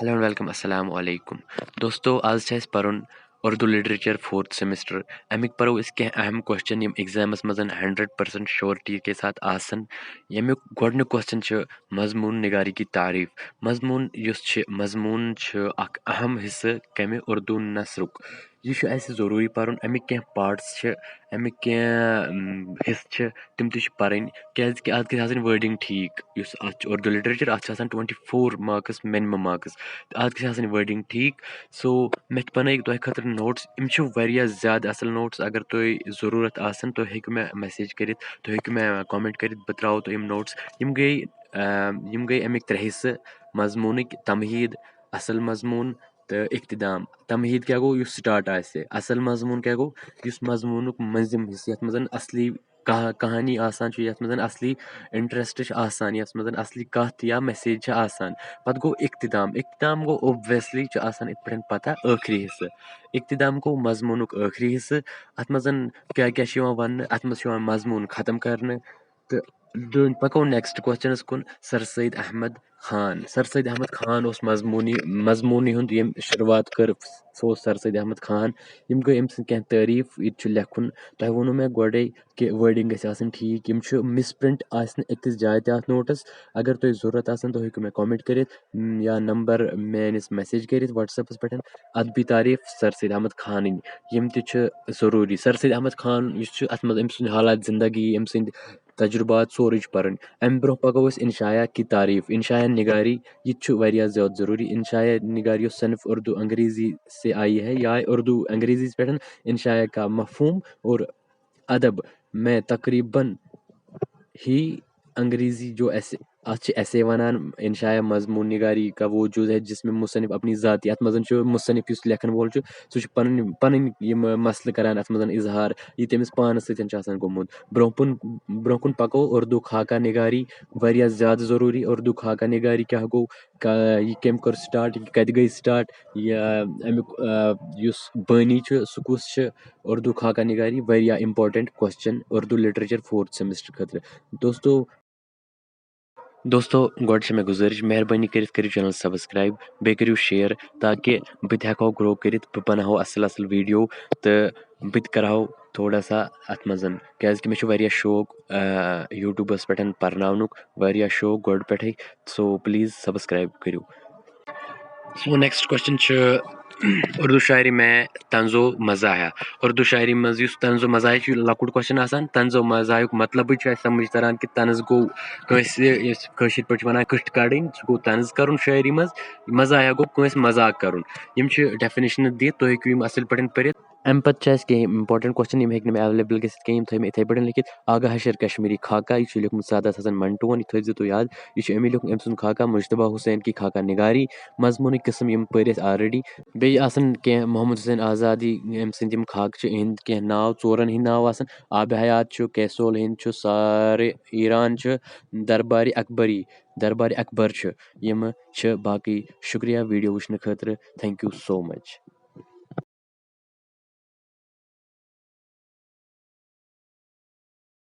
Hello and welcome अस्सलाम वालेकुम दोस्तों आज छ परन Urdu literature 4th semester Amik परो इस कह अहम क्वेश्चन यम एग्जामस मजन 100% श्योरिटी के साथ आसन यमुक गोडनिक क्वेश्चन छ मजमून निगारी की तारीफ मजमून युस छ मजमून छ अक अहम हिस्से कमे उर्दू नसरुक यह छ ऐसे ज़रूरी परन अमिक कह पार्ट्स छ अमिक कह हिस्स छ तिम त परन क्या आज के आसन वर्डिंग ठीक युस उर्दू लिटरेचर अत 24 मार्क्स मिनिमम मार्क्स आज के आसन वर्डिंग ठीक सो मे बनाइक तुह खतर नोट्स इम ज़्यादा असल नोट्स अगर तुह ज़रूरत आसन तुह हेकु मे मैसेज करित तुह हेकु मे कमेंट करित बह त्राव तुह नोट्स यम गई अमिक 3 हिस्से मजमूनिक तमहीद असल मजमून तो इख्तिदाम तमहीद क्या गो युस स्टार्ट आसे असल मजमून क्या गो युस मजमूनुक मंजिम हिस्से यथ मजन असली कहानी आसान छ यथ मजन असली इंटरेस्ट छ आसान यथ मजन असली कथ या मैसेज छ आसान पत गो इख्तिदाम गो ओब्वियसली छ आसान इत पठन पता आखिरी हिस्से इख्तिदाम गो मजमूनुक आखिरी हिस्से अत मजन क्या क्या छ यिवान वन अत मज छ मजमून खत्म करने तो पको नेक्स्ट क्वेश्चन कुन सर सैयद अहमद खान उस मजमूनी हुंद यम शुरुआत कर सो सर सैयद अहमद खान यम गई अम सं कह तारीफ इत लेखुन तुह वोनो मे गोडे कि वर्डिंग गस आसन ठीक यम मिसप्रिंट आसन अकिस जाय त नोटस अगर तुह जरूरत आसन तुह हेकु मे कमेंट करित या नंबर मेनिस मैसेज करित व्हाट्सएपस पे अदबी तारीफ सर सैयद अहमद खान यम त जरूरी सर सैयद अहमद खान युस अत मज अम सुंद हालात जिंदगी अम सुंद तजुर्बात सोरे परन अम ब्रोह पको इंशाया की तारीफ इंशाया निगारी यह ज़्यादा ज़रूरी इंशाया निगारी सनफ उर्दू अंग्रेज़ी से आई है या उर्दू अंग्रेज़ी पे इंशाया का मफहूम और अदब में तकरीबन ही अंग्रेज़ी जो ऐसे वनान इंशाया मजमून निगारी का वो जो है जिसमें मुसनिफ अपनी ज़ाती अत मजन मुसनिफ युस लेखन वोल सह पन मसल करान अत मजन इजहार यह तमिस पानस सतन गोमुत ब्रोह कुन पको उर्दू खाका निगारी वारिया ज़्यादा ज़रूरी उर्दू खाका निगारी क्या गो यह कम कर स्टार्ट यह कत गई स्टार्ट या अमुक युस बानी सह कुस उर्दू खाका निगारी वारिया important question Urdu literature 4th semester खतर दोस्तों गोड मे गुजारिश मेहरबानी करियो चैनल सब्सक्राइब बे करियो शेयर ताकि बत हेको ग्रो करित बह बनाहो असल असल वीडियो तो बत करहो थोड़ा सा अत मजन क्या मे वारिया शौक यूट्यूबस पे परनावनुक वारिया शौक गोड पे सो प्लीज सब्सक्राइब करियो सो नेक्स्ट क्वेश्चन उर्दू शायरी में तंजो मज़ाया उर्दू शायरी मज तंजो मज़ाया लकुट क्वेश्चन आसान तंजो मज़ायुक मतलब समझ तरह कि तंज गो कशिर पे वन कट कड़न सह गो तंज कर शायरी मज मज़ाया गो कंस मजाक कर डेफिनेशन दित तुम हेकु असल पे पढ़ित अम पे इंपॉर्टेंट क्वेश्चन यम हेक अवेलेबल गम थे इथे पे लिखित आगा हशर कश्मीरी खाका यह लिखुत सादात हसन मंटोन यह थो तो याद यह अमी लिखुत अम सुंद खाका मुश्तबा हुसैन की खाका निगारी मजमून किस्म यम पढ़ित ऑलरेडी बे कह मोहम्मद हुसैन आज़ादी अम सद खाक इहंद कह नाव चोरन हिंद नाव आब हयात कैसोल हिंद सारे ईरान दरबारी अकबर यम बाकी शुक्रिया वीडियो वुचन खतर थैंक यू सो मच।